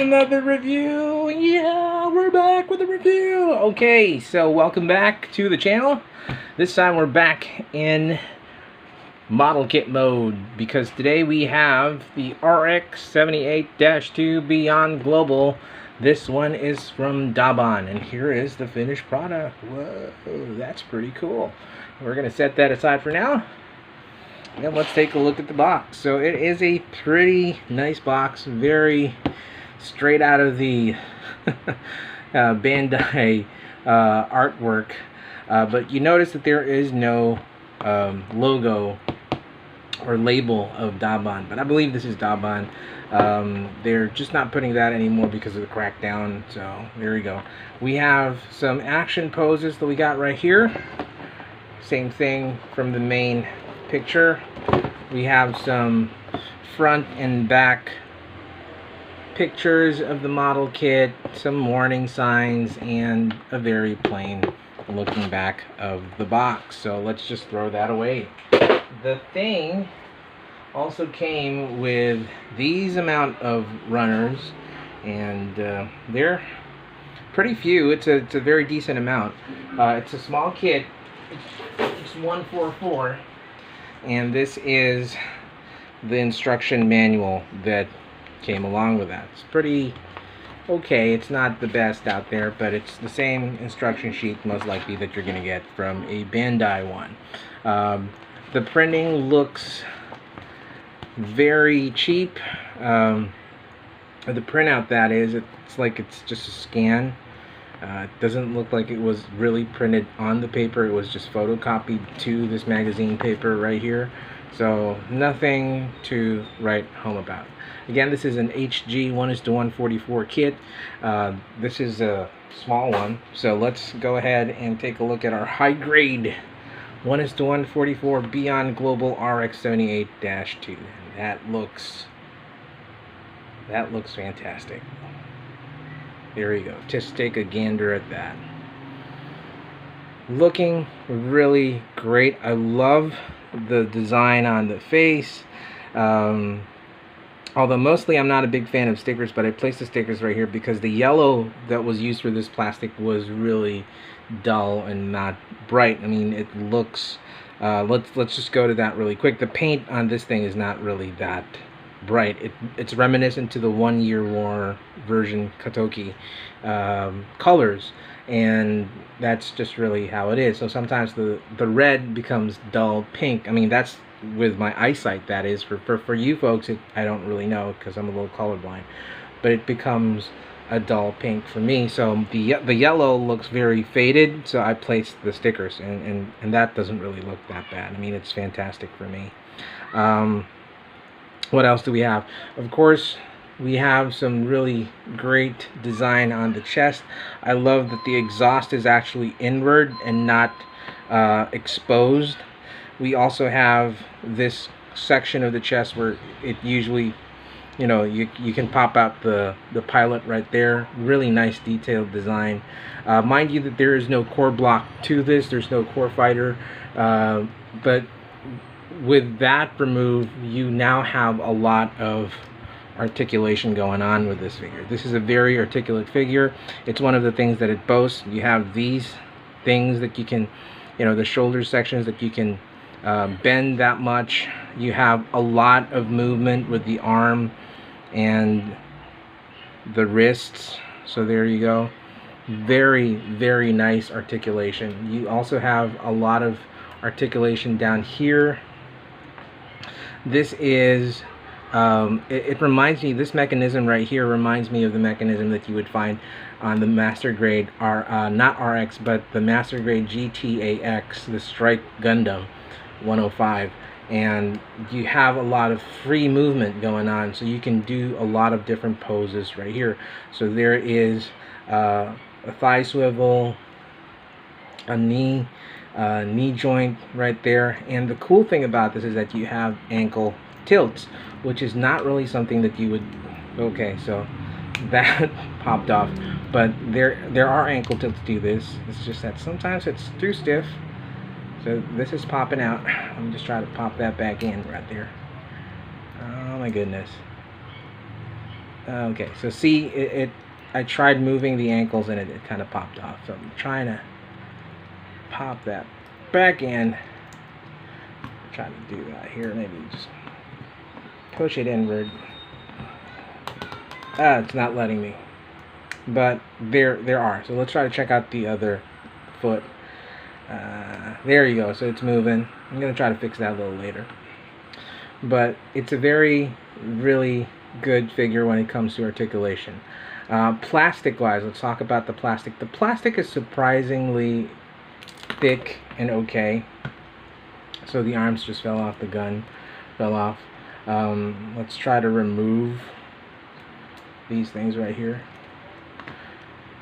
another review. Yeah, we're back with a review. Okay, so welcome back to the channel. This time we're back in model kit mode because today we have the RX78-2 Beyond Global. This one is from Daban, and here is the finished product. Whoa, that's pretty cool. We're gonna set that aside for now. And let's take a look at the box. So it is a pretty nice box, very straight out of the Bandai artwork. But you notice that there is no logo or label of Daban, but I believe this is Daban. They're just not putting that anymore because of the crackdown. So there we go. We have some action poses that we got right here. Same thing from the main picture. We have some front and back pictures of the model kit, some warning signs, and a very plain looking back of the box. So let's just throw that away. The thing also came with these amount of runners, and they're pretty few. It's a very decent amount. It's a small kit. It's 144. And this is the instruction manual that came along with that. It's pretty okay. It's not the best out there, but it's the same instruction sheet most likely that you're going to get from a Bandai one. The printing looks very cheap. The printout, that is, it's like it's just a scan. It doesn't look like it was really printed on the paper. It was just photocopied to this magazine paper right here. So nothing to write home about. Again, this is an HG 1:144 kit. This is a small one. So let's go ahead and take a look at our high grade 1:144 Beyond Global RX78-2. That looks fantastic. There you go. Just take a gander at that. Looking really great. I love the design on the face. Although mostly I'm not a big fan of stickers, but I placed the stickers right here because the yellow that was used for this plastic was really dull and not bright. I mean, it looks... let's just go to that really quick. The paint on this thing is not really that bright. It's reminiscent to the 1 Year War version Katoki colors, and that's just really how it is. So sometimes the red becomes dull pink. I mean, that's with my eyesight, that is. For you folks, I don't really know because I'm a little colorblind, but it becomes a dull pink for me. So the yellow looks very faded, so I placed the stickers, and that doesn't really look that bad. I mean, it's fantastic for me. What else do we have? Of course, we have some really great design on the chest. I love that the exhaust is actually inward and not exposed. We also have this section of the chest where it usually, you know, you can pop out the pilot right there. Really nice detailed design. Mind you that there is no core block to this. There's no core fighter, but with that removed, you now have a lot of articulation going on with this figure. This is a very articulate figure. It's one of the things that it boasts. You have these things that you can, you know, the shoulder sections that you can bend that much. You have a lot of movement with the arm and the wrists. So there you go. Very, very nice articulation. You also have a lot of articulation down here. This is it reminds me, this mechanism right here reminds me of the mechanism that you would find on the master grade not RX, but the master grade GTAX, the Strike Gundam 105. And you have a lot of free movement going on, so you can do a lot of different poses right here. So there is a thigh swivel, a knee joint right there, and the cool thing about this is that you have ankle tilts, which is not really something that you would... Okay, so that popped off, but there are ankle tilts to this. It's just that sometimes it's too stiff. So this is popping out. Let me just try to pop that back in right there. Oh my goodness. Okay, so see, I tried moving the ankles and it kind of popped off. So I'm trying to pop that back in. I'm trying to do that here. Maybe just push it inward. It's not letting me. But there are. So let's try to check out the other foot. There you go. So it's moving. I'm going to try to fix that a little later. But it's a really good figure when it comes to articulation. Plastic wise, let's talk about the plastic. The plastic is surprisingly thick and okay. So the arms just fell off, the gun fell off. Let's try to remove these things right here.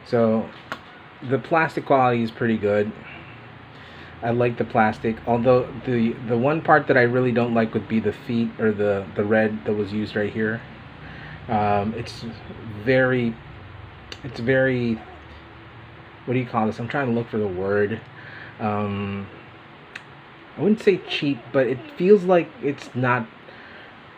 So the plastic quality is pretty good. I like the plastic, although the one part that I really don't like would be the feet, or the red that was used right here. It's very, what do you call this? I'm trying to look for the word. I wouldn't say cheap, but it feels like it's not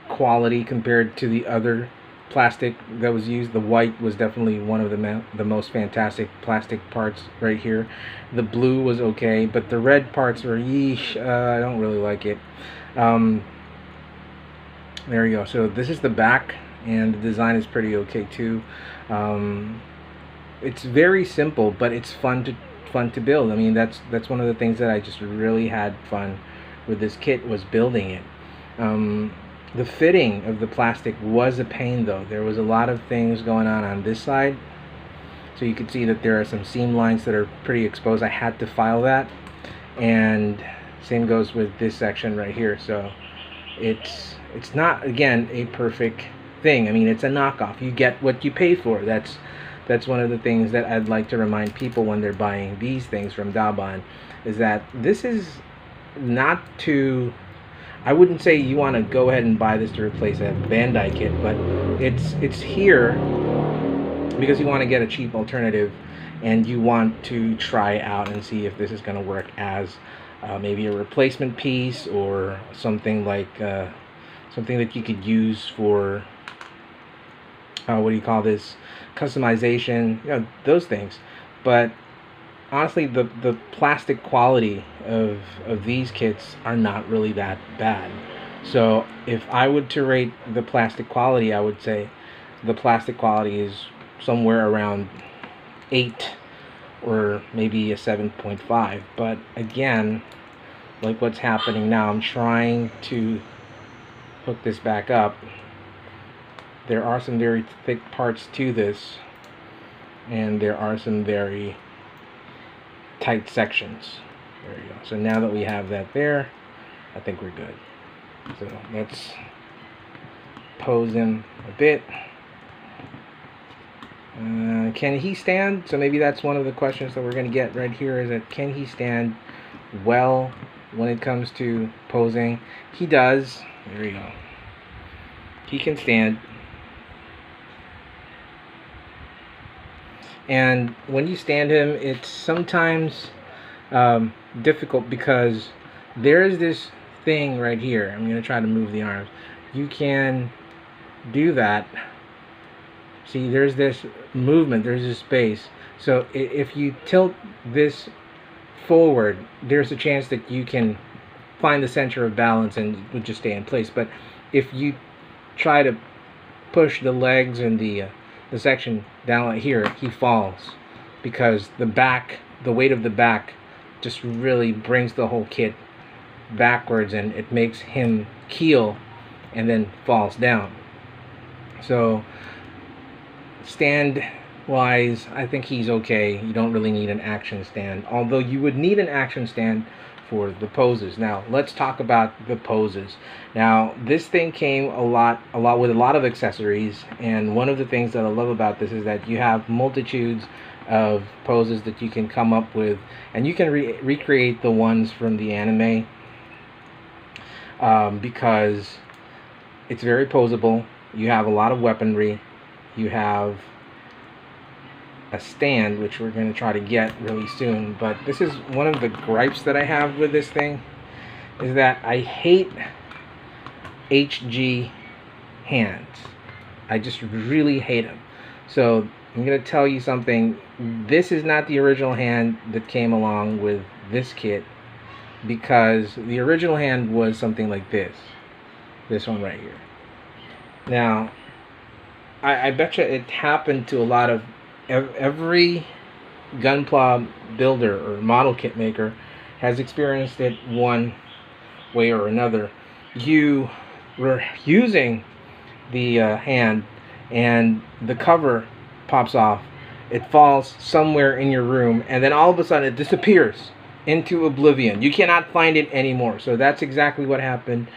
quality compared to the other plastic that was used. The white was definitely one of the most fantastic plastic parts right here. The blue was okay, but the red parts were yeesh. I don't really like it. There you go. So this is the back, and the design is pretty okay too. It's very simple, but it's fun to build. I mean, that's one of the things that I just really had fun with this kit, was building it. The fitting of the plastic was a pain though. There was a lot of things going on this side. So you can see that there are some seam lines that are pretty exposed. I had to file that. And same goes with this section right here. So it's not, again, a perfect thing. I mean, it's a knockoff. You get what you pay for. That's one of the things that I'd like to remind people when they're buying these things from Daban, is that this is not to, I wouldn't say you want to go ahead and buy this to replace a Bandai kit, but it's here because you want to get a cheap alternative, and you want to try out and see if this is going to work as maybe a replacement piece, or something like something that you could use for what do you call this, customization, you know, those things. But honestly, the plastic quality of these kits are not really that bad. So if I would to rate the plastic quality, I would say the plastic quality is somewhere around 8 or maybe a 7.5. But again, like what's happening now, I'm trying to hook this back up. There are some very thick parts to this, and there are some very tight sections. There you go. So now that we have that there, I think we're good. So let's pose him a bit. Can he stand? So maybe that's one of the questions that we're going to get right here, is that can he stand well when it comes to posing? He does. There you go. He can stand. And when you stand him, it's sometimes difficult, because there is this thing right here. I'm going to try to move the arms. You can do that. See, there's this movement, there's this space. So if you tilt this forward, there's a chance that you can find the center of balance and it would just stay in place. But if you try to push the legs and the section down like here, he falls, because the weight of the back just really brings the whole kit backwards, and it makes him keel and then falls down. So stand wise, I think he's okay. You don't really need an action stand, although you would need an action stand for the poses. Now let's talk about the poses. Now this thing came a lot with a lot of accessories, and one of the things that I love about this is that you have multitudes of poses that you can come up with, and you can recreate the ones from the anime, because it's very posable. You have a lot of weaponry. You have a stand, which we're going to try to get really soon. But this is one of the gripes that I have with this thing, is that I hate HG hands. I just really hate them. So I'm gonna tell you something. This is not the original hand that came along with this kit, because the original hand was something like this one right here. Now I bet you it happened to a lot of every Gunpla builder or model kit maker has experienced it one way or another. You were using the hand and the cover pops off, it falls somewhere in your room, and then all of a sudden it disappears into oblivion. You cannot find it anymore. So that's exactly what happened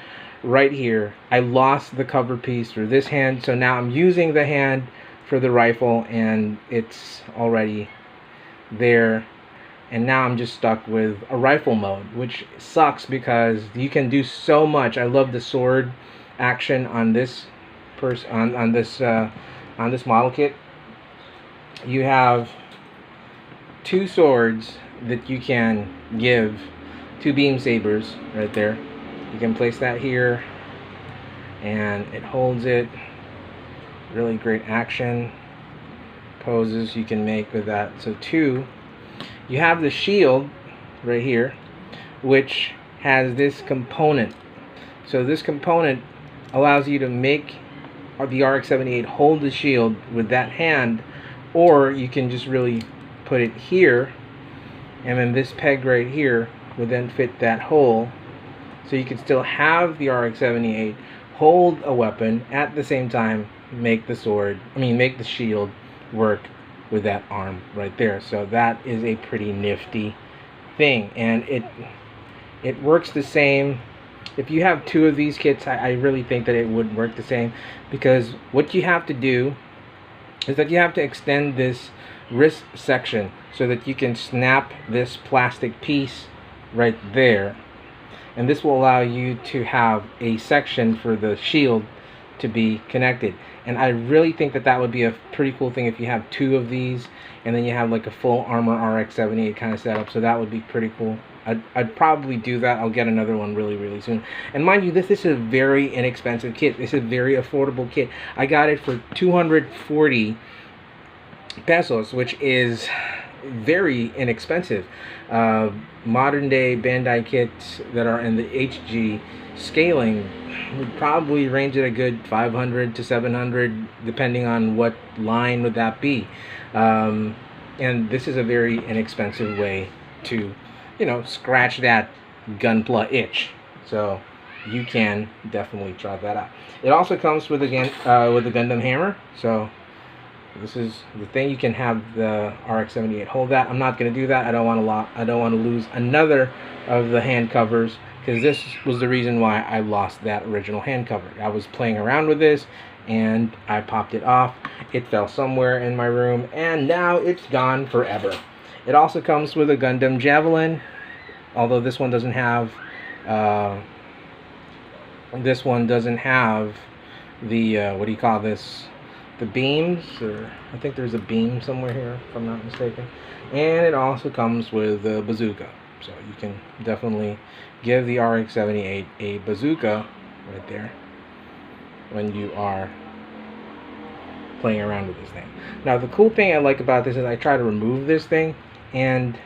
right here. I lost the cover piece for this hand, so now I'm using the hand for the rifle and it's already there, and now I'm just stuck with a rifle mode, which sucks because you can do so much. I love the sword action on this on this model kit. You have two swords that you can give, two beam sabers right there. You can place that here and it holds it. Really great action poses you can make with that. So two, you have the shield right here, which has this component. So this component allows you to make the RX78 hold the shield with that hand, or you can just really put it here, and then this peg right here would then fit that hole, so you can still have the RX78 hold a weapon at the same time make the shield work with that arm right there. So that is a pretty nifty thing, and it works the same. If you have two of these kits, I really think that it would work the same, because what you have to do is that you have to extend this wrist section so that you can snap this plastic piece right there, and this will allow you to have a section for the shield to be connected. And I really think that that would be a pretty cool thing if you have two of these and then you have like a full armor RX78 kind of setup. So that would be pretty cool. I'd probably do that. I'll get another one really soon. And mind you, this is a very inexpensive kit. This is a very affordable kit. I got it for 240 pesos, which is very inexpensive. Modern day Bandai kits that are in the HG scaling would probably range at a good 500 to 700, depending on what line would that be. And this is a very inexpensive way to, you know, scratch that Gunpla itch. So you can definitely try that out. It also comes with, again, with the Gundam hammer. So this is the thing. You can have the RX78 hold that. I'm not going to do that. I don't want to lose another of the hand covers, because this was the reason why I lost that original hand cover. I was playing around with this and I popped it off. It fell somewhere in my room and now it's gone forever. It also comes with a Gundam Javelin, although this one doesn't have the what do you call this, the beams, or I think there's a beam somewhere here if I'm not mistaken. And it also comes with a bazooka, so you can definitely give the RX78 a bazooka right there when you are playing around with this thing. Now the cool thing I like about this is I try to remove this thing, and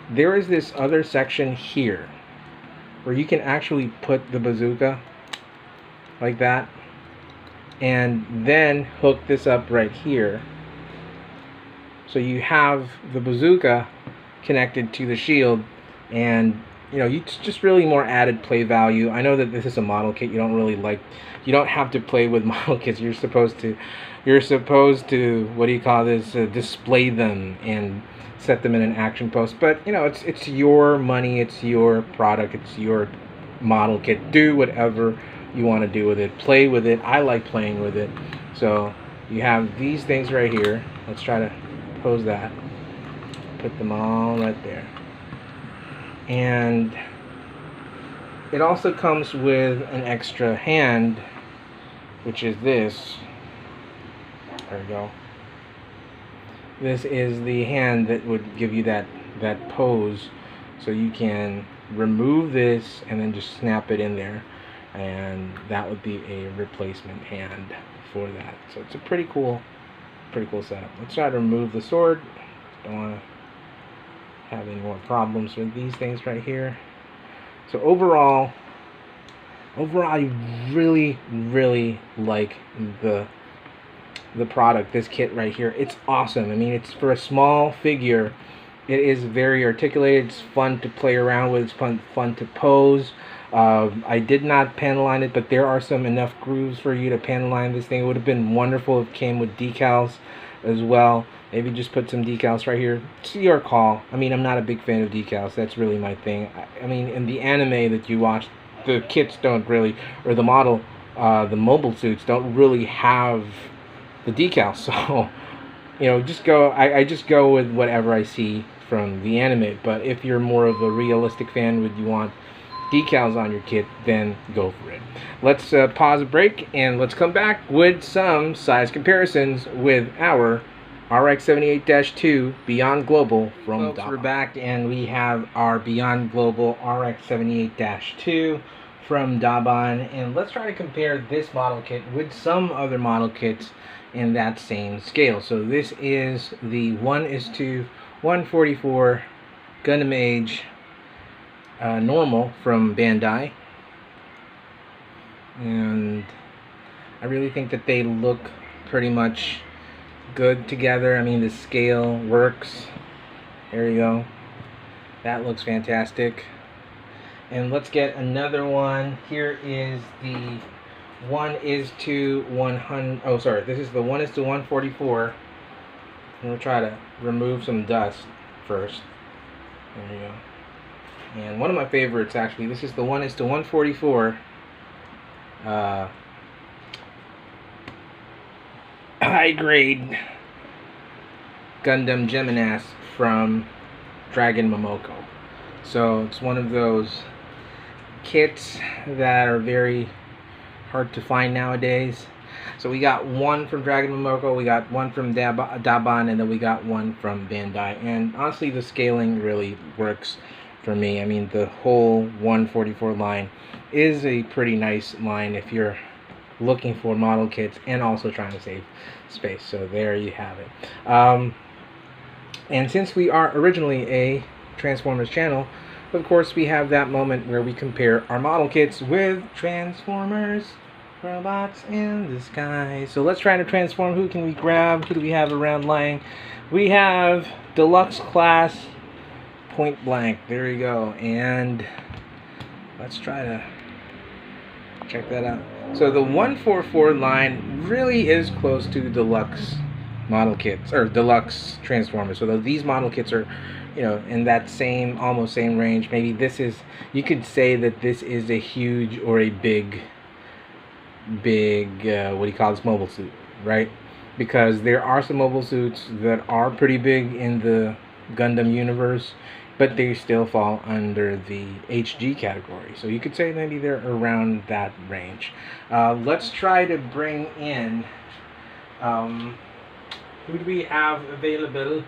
there is this other section here where you can actually put the bazooka like that and then hook this up right here, so you have the bazooka connected to the shield, and you know, it's just really more added play value. I know that this is a model kit. You don't have to play with model kits. You're supposed to what do you call this, display them and set them in an action pose. But you know, it's your money, it's your product, it's your model kit. Do whatever you want to do with it. Play with it. I like playing with it. So you have these things right here. Let's try to pose that. Put them all right there. And it also comes with an extra hand, which is this. There we go. This is the hand that would give you that pose, so you can remove this and then just snap it in there. and that would be a replacement hand for that. So it's a pretty cool setup. Let's try to remove the sword. Don't want to have any more problems with these things right here. So overall I really like the product, this kit right here. It's awesome. I mean, it's for a small figure. It is very articulated. It's fun to play around with. It's fun to pose. I did not panel line it, but there are enough grooves for you to panel line this thing. It would have been wonderful if it came with decals as well. Maybe just put some decals right here. It's your call. I mean, I'm not a big fan of decals. That's really my thing. I mean, in the anime that you watch, the kits don't really, or the mobile suits don't really have the decals. So, you know, I just go with whatever I see from the anime. But if you're more of a realistic fan, you want decals on your kit, then go for it. Let's pause a break and let's come back with some size comparisons with our RX78-2 Beyond Global from Daban. We're back and we have our Beyond Global RX78-2 from Daban, and let's try to compare this model kit with some other model kits in that same scale. So this is the 1:144 Gundam Age normal from Bandai, and I really think that they look pretty much good together. I mean, the scale works. There you go. That looks fantastic. And let's get another one. Here is the 1:100. Oh, sorry. This is the 1:144. And we'll try to remove some dust first. There you go. And one of my favorites, actually, this is the 1:144 high grade Gundam Geminas from Dragon Momoko. So it's one of those kits that are very hard to find nowadays. So we got one from Dragon Momoko, we got one from Daban, and then we got one from Bandai. And honestly, the scaling really works for me. I mean, the whole 144 line is a pretty nice line if you're looking for model kits and also trying to save space. So there you have it. And since we are originally a Transformers channel, of course we have that moment where we compare our model kits with Transformers, robots in the sky. So let's try to transform. Who can we grab? Who do we have around lying? We have Deluxe Class Point Blank. There you go. And let's try to check that out. So the 144 line really is close to deluxe model kits, or deluxe Transformers. So these model kits are, you know, in that almost same range. Maybe this is, you could say that this is a huge or a big what do you call this, mobile suit, right? Because there are some mobile suits that are pretty big in the Gundam universe, but they still fall under the HG category. So you could say maybe they're around that range. Let's try to bring in, who do we have available?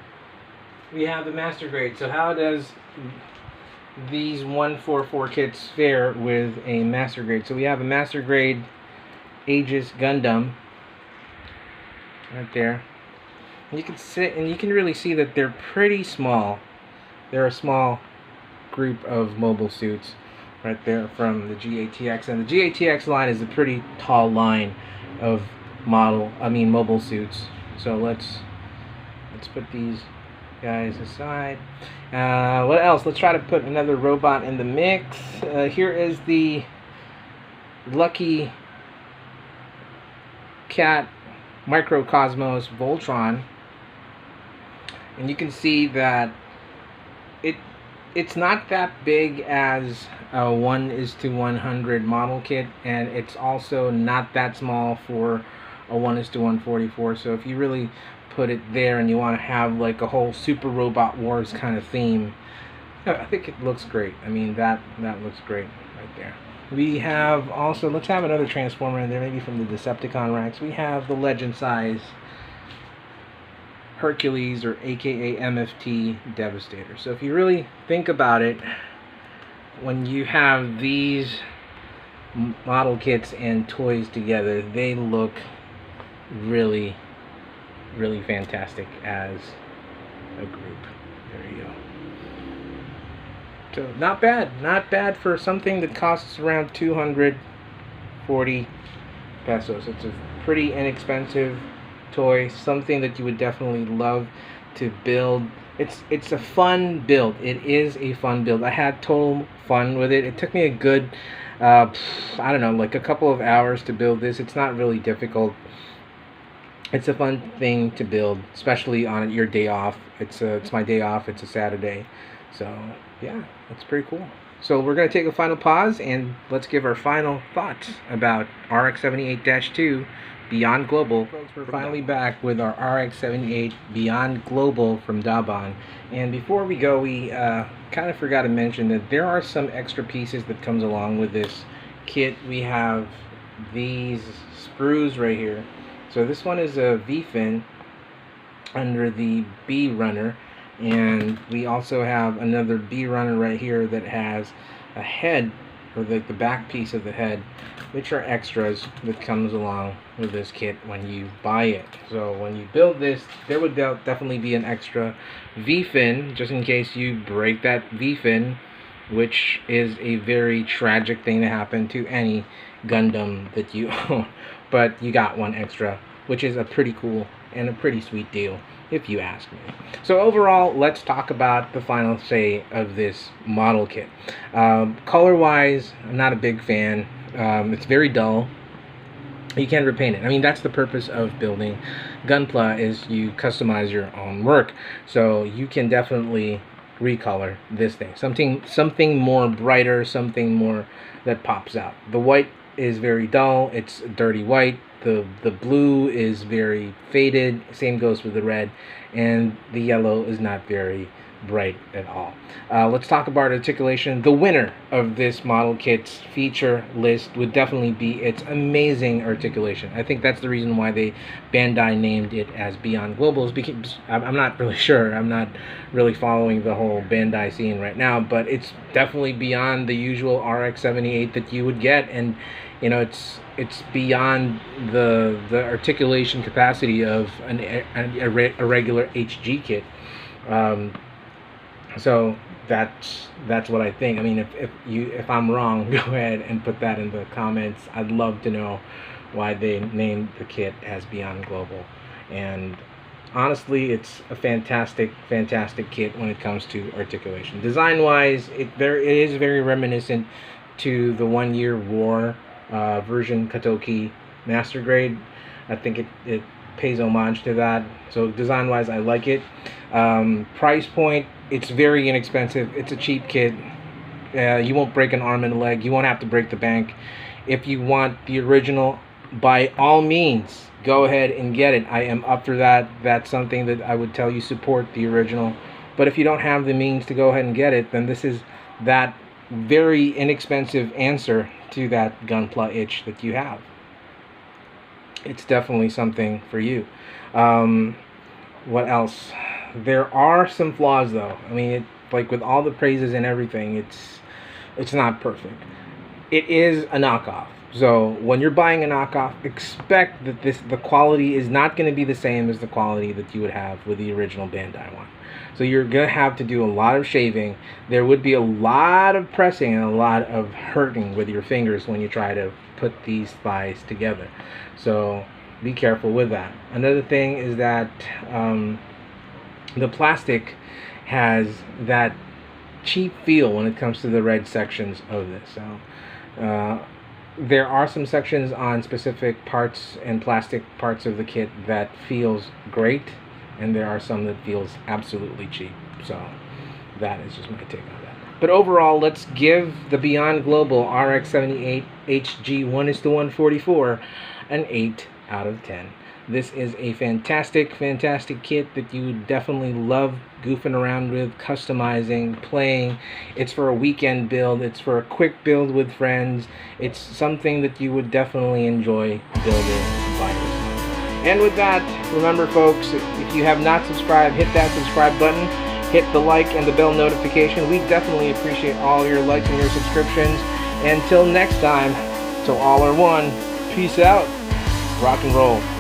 We have the Master Grade. So how does these 144 kits fare with a Master Grade? So we have a Master Grade Aegis Gundam right there. And you can sit and you can really see that they're pretty small. They're a small group of mobile suits right there from the GATX, and the GATX line is a pretty tall line of mobile suits. So let's put these guys aside. What else? Let's try to put another robot in the mix. Here is the Lucky Cat Microcosmos Voltron, and you can see that it's not that big as a 1:100 model kit, and it's also not that small for a 1:144. So if you really put it there and you want to have like a whole Super Robot Wars kind of theme, I think it looks great. I mean, that looks great right there. We have also, let's have another Transformer in there, maybe from the Decepticon racks. We have the Legend Size Hercules, or aka MFT Devastator. So if you really think about it, when you have these model kits and toys together, they look really, really fantastic as a group. There you go. So not bad for something that costs around 240 pesos. It's a pretty inexpensive toy, something that you would definitely love to build. It's a fun build. It is a fun build. I had total fun with it. It took me a good I don't know, like a couple of hours to build this. It's not really difficult. It's a fun thing to build, especially on your day off. It's my day off. It's a Saturday, so yeah, it's pretty cool. So we're gonna take a final pause and let's give our final thoughts about RX78-2 Beyond Global. Folks, we're finally back with our RX78 Beyond Global from Daban. And before we go, we kind of forgot to mention that there are some extra pieces that comes along with this kit. We have these screws right here. So this one is a V-fin under the B runner, and we also have another B runner right here that has a head, or the back piece of the head, which are extras that comes along with this kit when you buy it. So when you build this, there would definitely be an extra V-fin just in case you break that V-fin, which is a very tragic thing to happen to any Gundam that you own. But you got one extra, which is a pretty cool and a pretty sweet deal, if you ask me. So overall, let's talk about the final say of this model kit. Color wise, I'm not a big fan. It's very dull. You can't repaint it. I mean, that's the purpose of building Gunpla, is you customize your own work. So you can definitely recolor this thing. Something more brighter, something more that pops out. The white is very dull. It's dirty white. The blue is very faded. Same goes with the red, and the yellow is not very bright at all. Let's talk about articulation. The winner of this model kit's feature list would definitely be its amazing articulation. I think that's the reason why Bandai named it as Beyond Global, is because I'm not really sure. I'm not really following the whole Bandai scene right now, but it's definitely beyond the usual RX78 that you would get, and you know, it's beyond the articulation capacity of a regular HG kit. So that's what I think. I mean, if I'm wrong, go ahead and put that in the comments. I'd love to know why they named the kit as Beyond Global. And honestly, it's a fantastic kit when it comes to articulation. Design wise, it is very reminiscent to the 1 Year War version Katoki Master Grade. I think it pays homage to that. So design wise, I like it. Price point, it's very inexpensive. It's a cheap kit. You won't break an arm and a leg. You won't have to break the bank. If you want the original, by all means, go ahead and get it. I am up for that. That's something that I would tell you, support the original. But if you don't have the means to go ahead and get it, then this is that very inexpensive answer to that Gunpla itch that you have. It's definitely something for you. What else? There are some flaws, though. I mean, like with all the praises and everything, it's not perfect. It is a knockoff. So when you're buying a knockoff, expect that the quality is not going to be the same as the quality that you would have with the original Bandai one. So you're going to have to do a lot of shaving. There would be a lot of pressing and a lot of hurting with your fingers when you try to put these thighs together. So be careful with that. Another thing is that the plastic has that cheap feel when it comes to the red sections of this. So there are some sections on specific parts and plastic parts of the kit that feels great, and there are some that feels absolutely cheap. So that is just my take on that. But overall, let's give the Beyond Global RX78 HG 1:144 an 8 out of 10. This is a fantastic kit that you would definitely love goofing around with, customizing, playing. It's for a weekend build. It's for a quick build with friends. It's something that you would definitely enjoy building by yourself. And with that, remember folks, if you have not subscribed, hit that subscribe button. Hit the like and the bell notification. We definitely appreciate all your likes and your subscriptions. Until next time, So all are one. Peace out. Rock and roll.